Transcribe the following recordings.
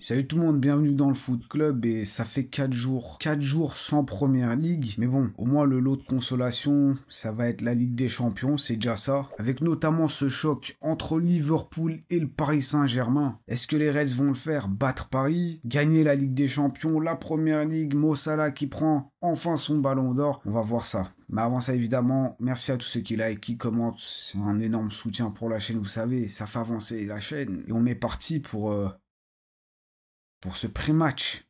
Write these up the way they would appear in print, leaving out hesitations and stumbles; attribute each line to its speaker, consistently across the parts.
Speaker 1: Salut tout le monde, bienvenue dans le Foot Club et ça fait 4 jours. 4 jours sans Première Ligue. Mais bon, au moins le lot de consolation, ça va être la Ligue des Champions, c'est déjà ça. Avec notamment ce choc entre Liverpool et le Paris Saint-Germain. Est-ce que les Reds vont le faire? Battre Paris? Gagner la Ligue des Champions? La Première Ligue? Mo Salah qui prend enfin son ballon d'or? On va voir ça. Mais avant ça, évidemment, merci à tous ceux qui like, qui commentent. C'est un énorme soutien pour la chaîne, vous savez. Ça fait avancer la chaîne. Et on est parti pour ce pré-match.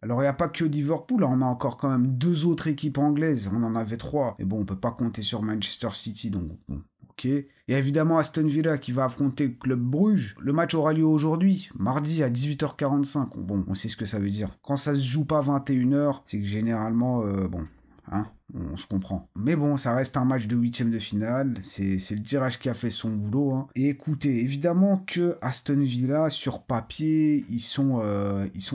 Speaker 1: Alors, il n'y a pas que Liverpool, on a encore quand même deux autres équipes anglaises. On en avait trois. Mais bon, on ne peut pas compter sur Manchester City, donc bon, ok. Et évidemment, Aston Villa qui va affronter le Club Bruges. Le match aura lieu aujourd'hui, mardi à 18h45. Bon, on sait ce que ça veut dire. Quand ça se joue pas 21h, c'est que généralement, bon, hein, on se comprend. Mais bon, ça reste un match de huitième de finale. C'est le tirage qui a fait son boulot. Hein. Et écoutez, évidemment que Aston Villa, sur papier, ils sont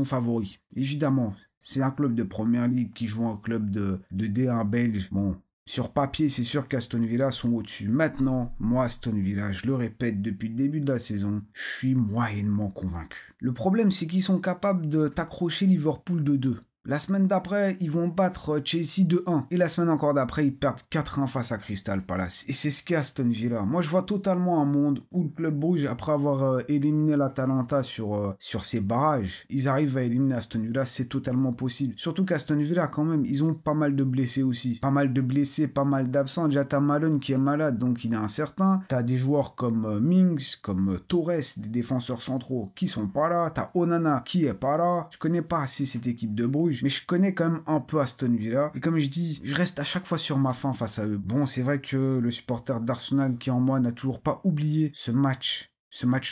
Speaker 1: favoris. Évidemment, c'est un club de Première Ligue qui joue un club de D1 belge. Bon, sur papier, c'est sûr qu'Aston Villa sont au-dessus. Maintenant, moi, Aston Villa, je le répète depuis le début de la saison, je suis moyennement convaincu. Le problème, c'est qu'ils sont capables de t'accrocher Liverpool de 2. La semaine d'après, ils vont battre Chelsea 2-1. Et la semaine encore d'après, ils perdent 4-1 face à Crystal Palace. Et c'est ce qu'est Aston Villa. Moi, je vois totalement un monde où le Club Bruges, après avoir éliminé l'Atalanta sur ses barrages, ils arrivent à éliminer Aston Villa. C'est totalement possible. Surtout qu'Aston Villa, quand même, ils ont pas mal de blessés aussi. Pas mal de blessés, pas mal d'absents. Déjà, t'as Malone qui est malade, donc il est incertain. T'as des joueurs comme Mings, comme Torres, des défenseurs centraux qui sont pas là. T'as Onana qui est pas là. Je connais pas assez cette équipe de Bruges. Mais je connais quand même un peu Aston Villa. Et comme je dis, je reste à chaque fois sur ma faim face à eux. Bon, c'est vrai que le supporter d'Arsenal qui est en moi n'a toujours pas oublié ce match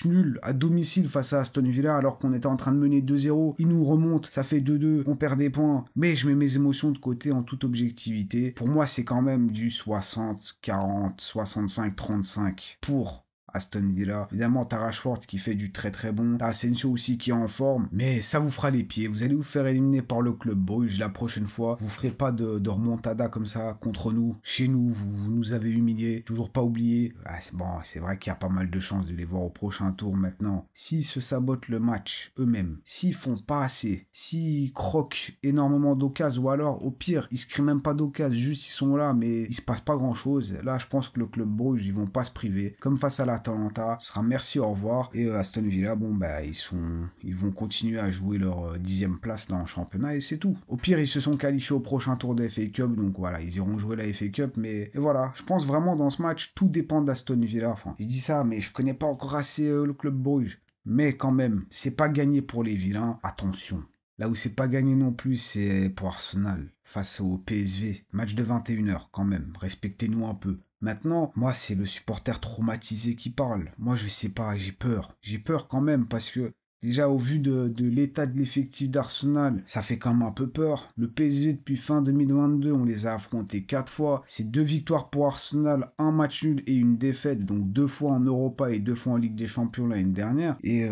Speaker 1: nul à domicile face à Aston Villa alors qu'on était en train de mener 2-0. Il nous remonte, ça fait 2-2, on perd des points. Mais je mets mes émotions de côté en toute objectivité. Pour moi, c'est quand même du 60-40, 65-35 pour Aston Villa. Évidemment, t'as Rashford qui fait du très très bon. T'as Asensio aussi qui est en forme. Mais ça vous fera les pieds. Vous allez vous faire éliminer par le Club Bruges la prochaine fois. Vous ferez pas de remontada comme ça contre nous. Chez nous, vous nous avez humiliés. Toujours pas oublié. Ah, c'est bon, c'est vrai qu'il y a pas mal de chances de les voir au prochain tour maintenant. S'ils se sabotent le match eux-mêmes, s'ils font pas assez, s'ils croquent énormément d'occasions, ou alors au pire, ils se créent même pas d'occasions, juste ils sont là, mais il se passe pas grand chose. Là, je pense que le Club Bruges, ils vont pas se priver. Comme face à la Atalanta, ce sera merci, au revoir. Et Aston Villa, bon bah ils vont continuer à jouer leur 10e place dans le championnat et c'est tout. Au pire, ils se sont qualifiés au prochain tour de FA Cup, donc voilà, ils iront jouer la FA Cup, mais et voilà, je pense vraiment dans ce match, tout dépend d'Aston Villa. Enfin, je dis ça, mais je connais pas encore assez le club Bruges. Mais quand même, c'est pas gagné pour les vilains, attention. Là où c'est pas gagné non plus, c'est pour Arsenal, face au PSV. Match de 21h quand même, respectez-nous un peu. Maintenant, moi, c'est le supporter traumatisé qui parle. Moi, je sais pas, j'ai peur. J'ai peur quand même parce que déjà, au vu de l'état de l'effectif d'Arsenal, ça fait quand même un peu peur. Le PSG, depuis fin 2022, on les a affrontés 4 fois. C'est 2 victoires pour Arsenal, un match nul et une défaite. Donc 2 fois en Europa et 2 fois en Ligue des Champions l'année dernière. Et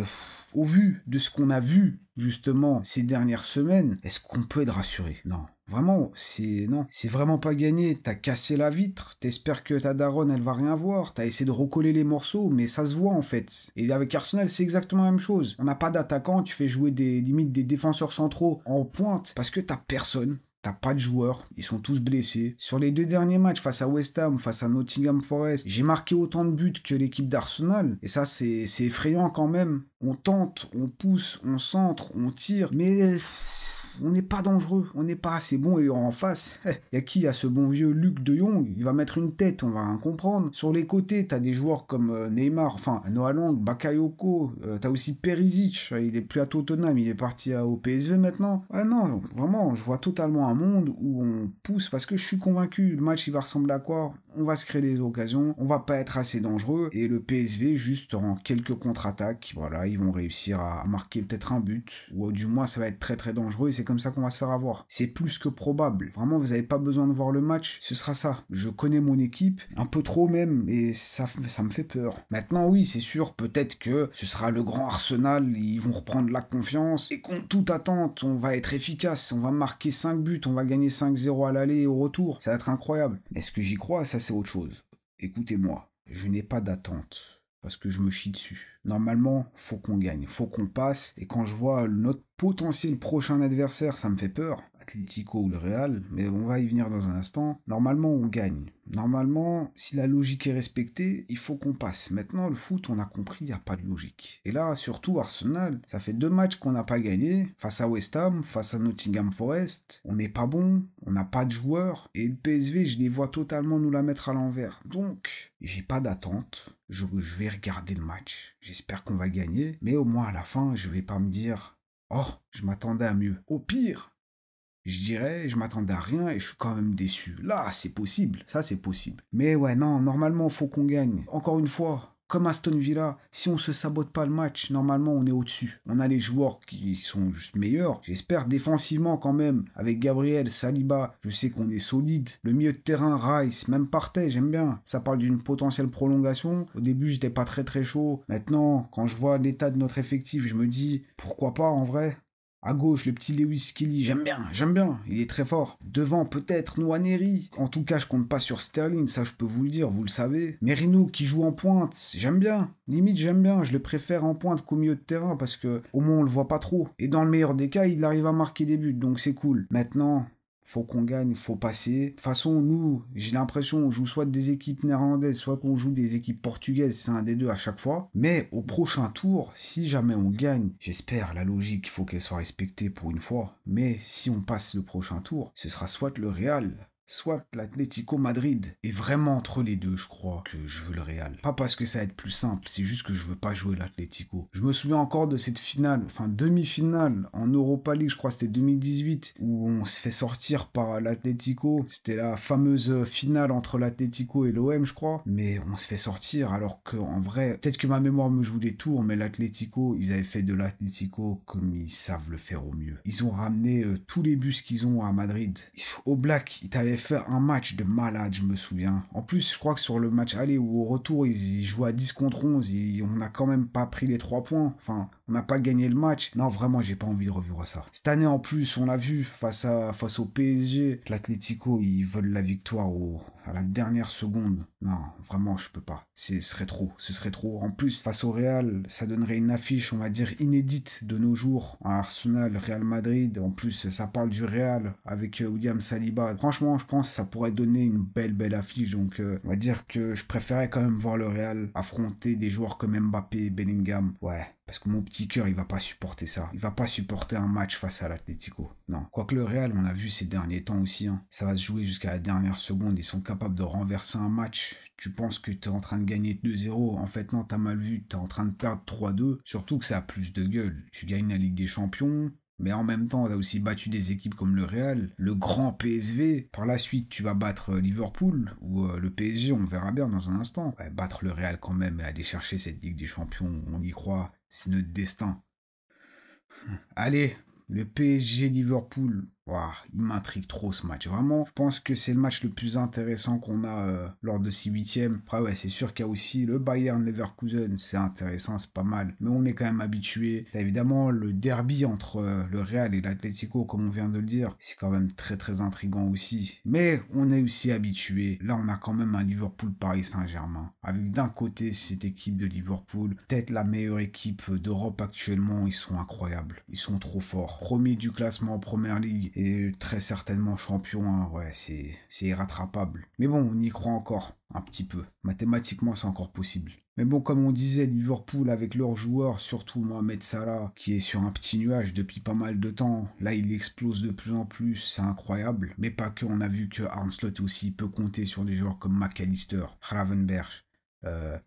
Speaker 1: au vu de ce qu'on a vu, justement, ces dernières semaines, est-ce qu'on peut être rassuré? Non. Vraiment, c'est vraiment pas gagné. T'as cassé la vitre, t'espères que ta daronne, elle va rien voir. T'as essayé de recoller les morceaux, mais ça se voit en fait. Et avec Arsenal, c'est exactement la même chose. On n'a pas d'attaquant, tu fais jouer limite des défenseurs centraux en pointe parce que t'as personne. T'as pas de joueurs, ils sont tous blessés. Sur les 2 derniers matchs, face à West Ham, face à Nottingham Forest, j'ai marqué autant de buts que l'équipe d'Arsenal. Et ça, c'est effrayant quand même. On tente, on pousse, on centre, on tire, mais on n'est pas dangereux, on n'est pas assez bon. Et en face, il y a qui? Il y a ce bon vieux Luc de Jong, il va mettre une tête, on va rien comprendre. Sur les côtés, t'as des joueurs comme Neymar, enfin Noah Lang, Bakayoko, t'as aussi Perisic, il est plus à Tottenham, il est parti au PSV maintenant. Ah non, vraiment, je vois totalement un monde où on pousse, parce que je suis convaincu, le match il va ressembler à quoi? On va se créer des occasions, on va pas être assez dangereux, et le PSV, juste en quelques contre-attaques, voilà, ils vont réussir à marquer peut-être un but, ou du moins ça va être très très dangereux, et c'est comme ça qu'on va se faire avoir. C'est plus que probable. Vraiment, vous n'avez pas besoin de voir le match, ce sera ça. Je connais mon équipe, un peu trop même, et ça me fait peur. Maintenant, oui, c'est sûr, peut-être que ce sera le grand Arsenal, ils vont reprendre la confiance, et contre toute attente, on va être efficace, on va marquer 5 buts, on va gagner 5-0 à l'aller et au retour. Ça va être incroyable. Est-ce que j'y crois? Ça, c'est autre chose. Écoutez-moi, je n'ai pas d'attente. parce que je me chie dessus. Normalement, faut qu'on gagne, faut qu'on passe. Et quand je vois notre potentiel prochain adversaire, ça me fait peur. Atlético ou le Real, mais on va y venir dans un instant. Normalement, on gagne. Normalement, si la logique est respectée, il faut qu'on passe. Maintenant, le foot, on a compris, il n'y a pas de logique. Et là, surtout Arsenal, ça fait 2 matchs qu'on n'a pas gagné. Face à West Ham, face à Nottingham Forest. On n'est pas bon, on n'a pas de joueurs. Et le PSV, je les vois totalement nous la mettre à l'envers. Donc, j'ai pas d'attente. Je vais regarder le match. J'espère qu'on va gagner. Mais au moins, à la fin, je vais pas me dire « Oh, je m'attendais à mieux. » Au pire, je dirais, je m'attendais à rien et je suis quand même déçu. Là, c'est possible, ça c'est possible. Mais ouais, non, normalement, il faut qu'on gagne. Encore une fois, comme Aston Villa, si on se sabote pas le match, normalement, on est au-dessus. On a les joueurs qui sont juste meilleurs. J'espère défensivement quand même, avec Gabriel, Saliba, je sais qu'on est solide. Le milieu de terrain, Rice, même Partey, j'aime bien. Ça parle d'une potentielle prolongation. Au début, j'étais pas très chaud. Maintenant, quand je vois l'état de notre effectif, je me dis, pourquoi pas en vrai ? À gauche, le petit Lewis Kelly, j'aime bien, il est très fort. Devant, peut-être, Nwaneri. En tout cas, je compte pas sur Sterling, ça je peux vous le dire, vous le savez. Merino qui joue en pointe, j'aime bien. Limite, j'aime bien, je le préfère en pointe qu'au milieu de terrain parce que au moins on le voit pas trop. Et dans le meilleur des cas, il arrive à marquer des buts, donc c'est cool. Maintenant, faut qu'on gagne, faut passer. De toute façon, nous, j'ai l'impression on joue soit des équipes néerlandaises, soit qu'on joue des équipes portugaises, c'est un des deux à chaque fois. Mais au prochain tour, si jamais on gagne, j'espère, la logique, il faut qu'elle soit respectée pour une fois. Mais si on passe le prochain tour, ce sera soit le Real, soit l'Atlético Madrid. Et vraiment entre les deux, je crois que je veux le Real. Pas parce que ça va être plus simple, c'est juste que je veux pas jouer l'Atlético. Je me souviens encore de cette finale, enfin demi-finale en Europa League, je crois que c'était 2018, où on se fait sortir par l'Atlético. C'était la fameuse finale entre l'Atlético et l'OM, je crois. Mais on se fait sortir alors qu'en vrai, peut-être que ma mémoire me joue des tours, mais l'Atlético, ils avaient fait de l'Atlético comme ils savent le faire au mieux. Ils ont ramené tous les bus qu'ils ont à Madrid. Au Black, ils t'avaient fait un match de malade, je me souviens. En plus, je crois que sur le match aller ou au retour, ils jouaient à 10 contre 11. On n'a quand même pas pris les 3 points. Enfin, on n'a pas gagné le match. Non, vraiment, j'ai pas envie de revivre ça. Cette année, en plus, on l'a vu face au PSG. L'Atlético, ils veulent la victoire à la dernière seconde. Non, vraiment, je peux pas. Ce serait trop. En plus, face au Real, ça donnerait une affiche, on va dire, inédite de nos jours. Arsenal, Real Madrid. En plus, ça parle du Real avec William Saliba. Franchement, je pense que ça pourrait donner une belle affiche. Donc, on va dire que je préférais quand même voir le Real affronter des joueurs comme Mbappé et Bellingham. Ouais. Parce que mon petit cœur, il va pas supporter ça. Il va pas supporter un match face à l'Atlético. Non. Quoique le Real, on l'a vu ces derniers temps aussi. Hein. Ça va se jouer jusqu'à la dernière seconde. Ils sont capables de renverser un match. Tu penses que tu es en train de gagner 2-0. En fait, non, t'as mal vu. Tu es en train de perdre 3-2. Surtout que ça a plus de gueule. Tu gagnes la Ligue des Champions. Mais en même temps, tu as aussi battu des équipes comme le Real, le grand PSV. Par la suite, tu vas battre Liverpool ou le PSG, on verra bien dans un instant. Ouais, battre le Real quand même et aller chercher cette Ligue des Champions, on y croit, c'est notre destin. Allez, le PSG Liverpool, wow, il m'intrigue trop ce match. Vraiment, je pense que c'est le match le plus intéressant qu'on a lors de ces huitièmes. Après, ouais, c'est sûr qu'il y a aussi le Bayern Leverkusen, c'est intéressant, c'est pas mal. Mais on est quand même habitué. Évidemment, le derby entre le Real et l'Atlético, comme on vient de le dire, c'est quand même très intriguant aussi. Mais on est aussi habitué. Là, on a quand même un Liverpool-Paris Saint-Germain. Avec d'un côté cette équipe de Liverpool, peut-être la meilleure équipe d'Europe actuellement. Ils sont incroyables. Ils sont trop forts. Premier du classement en première ligue. Et très certainement champion, hein. Ouais, c'est irrattrapable. Mais bon, on y croit encore, un petit peu. Mathématiquement, c'est encore possible. Mais bon, comme on disait, Liverpool avec leurs joueurs, surtout Mohamed Salah, qui est sur un petit nuage depuis pas mal de temps. Là, il explose de plus en plus, c'est incroyable. Mais pas que, on a vu que Arne Slot aussi peut compter sur des joueurs comme McAllister, Gravenberch.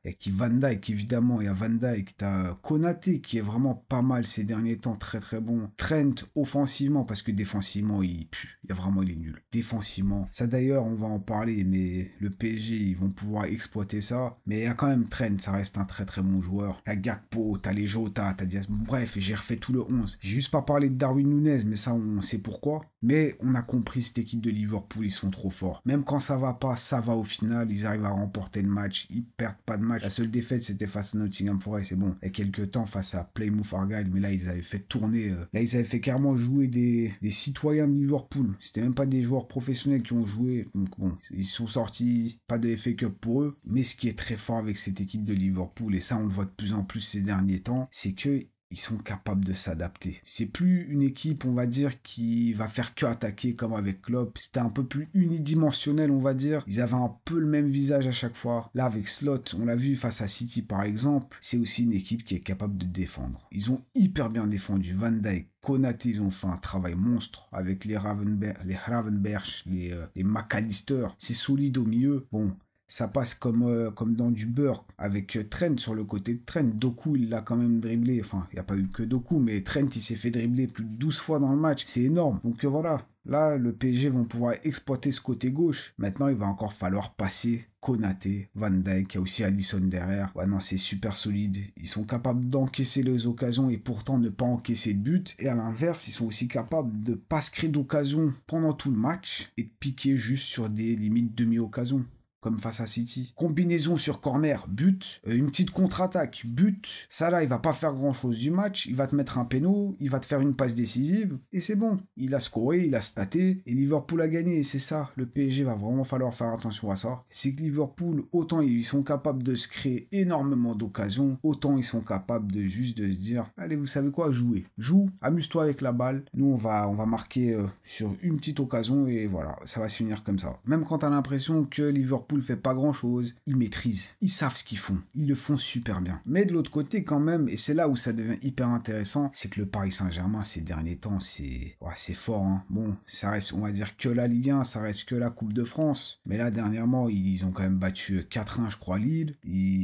Speaker 1: Et qui Van Dijk évidemment, il y a Van Dijk, t'as Konaté qui est vraiment pas mal ces derniers temps, très bon. Trent offensivement, parce que défensivement il est nul. Défensivement, ça d'ailleurs on va en parler, mais le PSG ils vont pouvoir exploiter ça. Mais il y a quand même Trent, ça reste un très bon joueur. T'as Gakpo, t'as les Jota, t'as Diaz, bref, j'ai refait tout le 11. J'ai juste pas parlé de Darwin Nunez, mais ça on sait pourquoi. Mais on a compris cette équipe de Liverpool, ils sont trop forts. Même quand ça va pas, ça va au final, ils arrivent à remporter le match, ils perdent pas de match. La seule défaite, c'était face à Nottingham Forest. C'est bon, il y a quelques temps face à Plymouth Argyle, mais là, ils avaient fait tourner. Là, ils avaient fait carrément jouer des citoyens de Liverpool. C'était même pas des joueurs professionnels qui ont joué. Donc bon, ils sont sortis, pas de FA Cup pour eux. Mais ce qui est très fort avec cette équipe de Liverpool, et ça, on le voit de plus en plus ces derniers temps, c'est que ils sont capables de s'adapter. C'est plus une équipe, on va dire, qui va faire que attaquer comme avec Klopp. C'était un peu plus unidimensionnel, on va dire. Ils avaient un peu le même visage à chaque fois. Là, avec Slot, on l'a vu face à City, par exemple, c'est aussi une équipe qui est capable de défendre. Ils ont hyper bien défendu. Van Dijk, Konaté, ils ont fait un travail monstre avec les Gravenberch, les McAllister. C'est solide au milieu. Bon, ça passe comme dans du beurre avec Trent sur le côté de Trent. Doku, il l'a quand même dribblé. Enfin, il n'y a pas eu que Doku, mais Trent, il s'est fait dribbler plus de 12 fois dans le match. C'est énorme. Donc voilà, là, le PSG vont pouvoir exploiter ce côté gauche. Maintenant, il va encore falloir passer Konaté, Van Dijk, il y a aussi Alisson derrière. Ouais, non, c'est super solide. Ils sont capables d'encaisser les occasions et pourtant ne pas encaisser de but. Et à l'inverse, ils sont aussi capables de pas se créer d'occasion pendant tout le match et de piquer juste sur des limites demi-occasions, comme face à City. Combinaison sur corner, but. Une petite contre-attaque, but. Ça là, il va pas faire grand-chose du match. Il va te mettre un péno, il va te faire une passe décisive, et c'est bon. Il a scoré, il a staté, et Liverpool a gagné, et c'est ça. Le PSG va vraiment falloir faire attention à ça. C'est que Liverpool, autant ils sont capables de se créer énormément d'occasions, autant ils sont capables de juste de se dire, allez, vous savez quoi, jouez. Joue, amuse-toi avec la balle. Nous, on va marquer sur une petite occasion, et voilà, ça va se finir comme ça. Même quand t'as l'impression que Liverpool fait pas grand chose, ils maîtrisent, ils savent ce qu'ils font, ils le font super bien. Mais de l'autre côté quand même, et c'est là où ça devient hyper intéressant, c'est que le Paris Saint-Germain ces derniers temps, c'est fort, hein. Bon, ça reste, on va dire que la Ligue 1, ça reste que la Coupe de France, mais là dernièrement ils ont quand même battu 4-1 je crois Lille.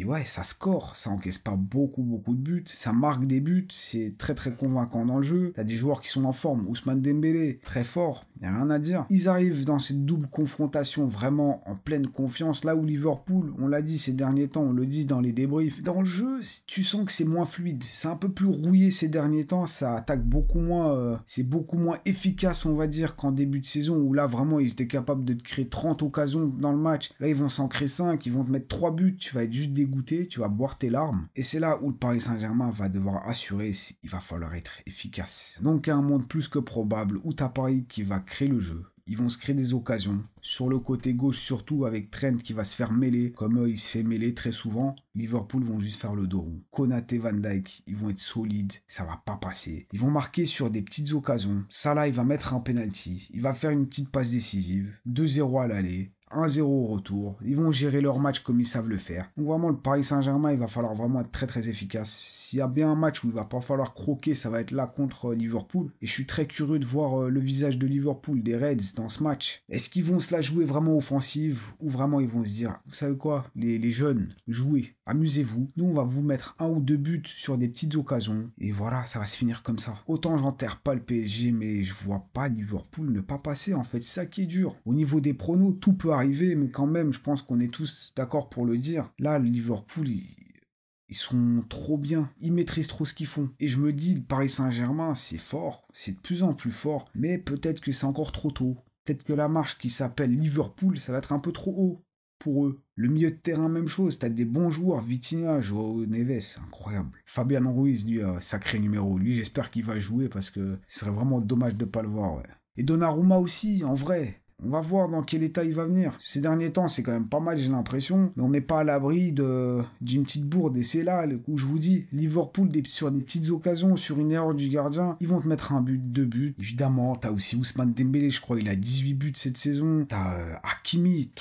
Speaker 1: Ouais, ça score, ça encaisse pas beaucoup de buts, ça marque des buts, c'est très très convaincant dans le jeu. T'as des joueurs qui sont en forme, Ousmane Dembélé, très fort, y a rien à dire. Ils arrivent dans cette double confrontation vraiment en pleine confiance. Là où Liverpool, on l'a dit ces derniers temps, on le dit dans les débriefs, dans le jeu, tu sens que c'est moins fluide, c'est un peu plus rouillé ces derniers temps, ça attaque beaucoup moins, c'est beaucoup moins efficace on va dire qu'en début de saison où là vraiment ils étaient capables de te créer 30 occasions dans le match. Là ils vont s'en créer 5, ils vont te mettre 3 buts, tu vas être juste dégoûté, tu vas boire tes larmes. Et c'est là où le Paris Saint-Germain va devoir assurer, il va falloir être efficace. Donc un monde plus que probable où t'as Paris qui va créer le jeu. Ils vont se créer des occasions. Sur le côté gauche, surtout avec Trent qui va se faire mêler. Comme il se fait mêler très souvent, Liverpool vont juste faire le dos rond. Konaté, Van Dijk, ils vont être solides. Ça va pas passer. Ils vont marquer sur des petites occasions. Salah, il va mettre un penalty. Il va faire une petite passe décisive. 2-0 à l'aller. 1-0 au retour. Ils vont gérer leur match comme ils savent le faire. Donc vraiment, le Paris Saint-Germain, il va falloir vraiment être très très efficace. S'il y a bien un match où il va pas falloir croquer, ça va être là contre Liverpool. Et je suis très curieux de voir le visage de Liverpool, des Reds, dans ce match. Est-ce qu'ils vont se la jouer vraiment offensive ou vraiment ils vont se dire, vous savez quoi, les jeunes, jouez, amusez-vous. Nous, on va vous mettre 1 ou 2 buts sur des petites occasions. Et voilà, ça va se finir comme ça. Autant j'enterre pas le PSG, mais je vois pas Liverpool ne pas passer. En fait, c'est ça qui est dur. Au niveau des pronos, tout peut arriver, mais quand même, je pense qu'on est tous d'accord pour le dire. Là, le Liverpool, ils sont trop bien, ils maîtrisent trop ce qu'ils font. Et je me dis, le Paris Saint-Germain, c'est fort, c'est de plus en plus fort, mais peut-être que c'est encore trop tôt. Peut-être que la marche qui s'appelle Liverpool, ça va être un peu trop haut pour eux. Le milieu de terrain, même chose, t'as des bons joueurs, Vitinha, Joao Neves, incroyable. Fabian Ruiz, lui, sacré numéro. Lui, j'espère qu'il va jouer parce que ce serait vraiment dommage de ne pas le voir, ouais. Et Donnarumma aussi, en vrai. On va voir dans quel état il va venir. Ces derniers temps, c'est quand même pas mal, j'ai l'impression. Mais on n'est pas à l'abri d'une petite bourde. Et c'est là où je vous dis, Liverpool, sur des petites occasions, sur une erreur du gardien, ils vont te mettre un but, 2 buts. Évidemment, t'as aussi Ousmane Dembélé, je crois, il a 18 buts cette saison. T'as Hakimi,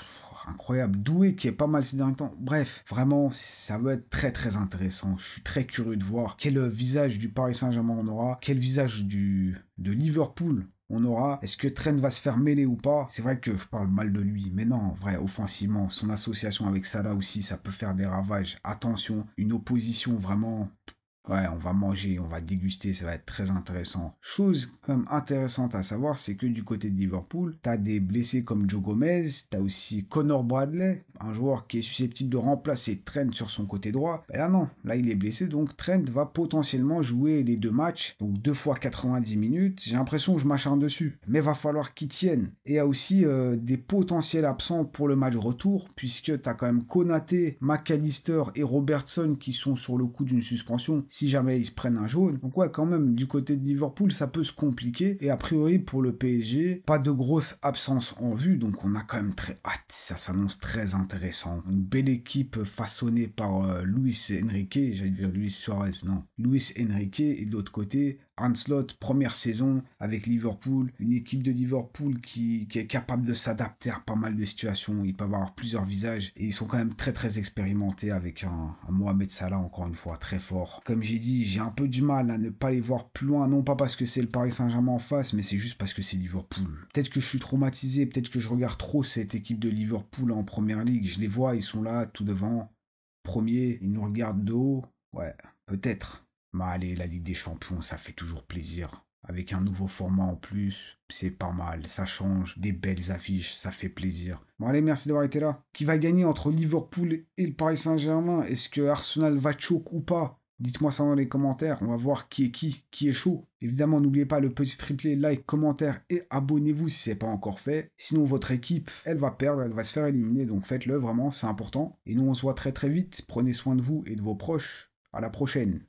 Speaker 1: incroyable. Doué qui est pas mal ces derniers temps. Bref, vraiment, ça va être très très intéressant. Je suis très curieux de voir quel visage du Paris Saint-Germain on aura, quel visage de Liverpool on aura. Est-ce que Trent va se faire mêler ou pas? C'est vrai que je parle mal de lui, mais non, en vrai, offensivement, son association avec Salah aussi, ça peut faire des ravages. Attention, une opposition vraiment Ouais, on va manger, on va déguster, ça va être très intéressant. Chose quand même intéressante à savoir, c'est que du côté de Liverpool, t'as des blessés comme Joe Gomez, t'as aussi Connor Bradley, un joueur qui est susceptible de remplacer Trent sur son côté droit. Ben là non, là il est blessé, donc Trent va potentiellement jouer les 2 matchs, donc 2 fois 90 minutes. J'ai l'impression que je m'acharne dessus, mais va falloir qu'il tienne. Et il y a aussi des potentiels absents pour le match retour, puisque t'as quand même Konaté, McAllister et Robertson qui sont sur le coup d'une suspension si jamais ils se prennent un jaune. Donc ouais, quand même, du côté de Liverpool, ça peut se compliquer. Et a priori, pour le PSG, pas de grosse absence en vue, donc on a quand même très hâte. Ça s'annonce très intéressant. Une belle équipe façonnée par Luis Enrique, j'allais dire Luis Suarez, non. Luis Enrique, et de l'autre côté, Arne Slot, première saison avec Liverpool, une équipe de Liverpool qui est capable de s'adapter à pas mal de situations, ils peuvent avoir plusieurs visages et ils sont quand même très très expérimentés avec un Mohamed Salah encore une fois très fort. Comme j'ai dit, j'ai un peu du mal à ne pas les voir plus loin, non pas parce que c'est le Paris Saint-Germain en face, mais c'est juste parce que c'est Liverpool. Peut-être que je suis traumatisé, peut-être que je regarde trop cette équipe de Liverpool en première ligue, je les vois, ils sont là tout devant, premier, ils nous regardent de haut, ouais, peut-être. Mais allez, la Ligue des Champions, ça fait toujours plaisir. Avec un nouveau format en plus, c'est pas mal, ça change, des belles affiches, ça fait plaisir. Bon allez, merci d'avoir été là. Qui va gagner entre Liverpool et le Paris Saint-Germain? Est-ce que Arsenal va choke ou pas? Dites-moi ça dans les commentaires, on va voir qui est chaud. Évidemment, n'oubliez pas le petit triplé, like, commentaire et abonnez-vous si ce n'est pas encore fait. Sinon, votre équipe, elle va perdre, elle va se faire éliminer, donc faites-le vraiment, c'est important. Et nous, on se voit très très vite. Prenez soin de vous et de vos proches. À la prochaine.